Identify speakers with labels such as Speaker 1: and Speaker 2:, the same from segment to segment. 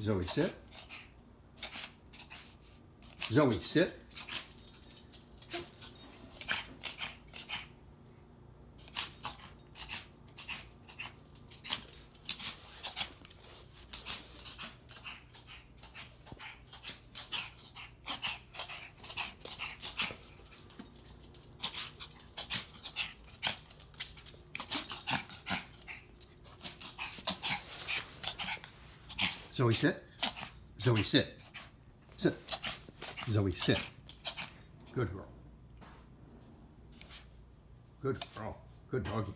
Speaker 1: Zoe, sit. Zoe, sit. Zoe, sit. Zoe, sit. Sit. Zoe, sit. Good girl. Good girl. Good doggy.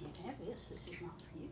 Speaker 2: Can't have this. This is not for you.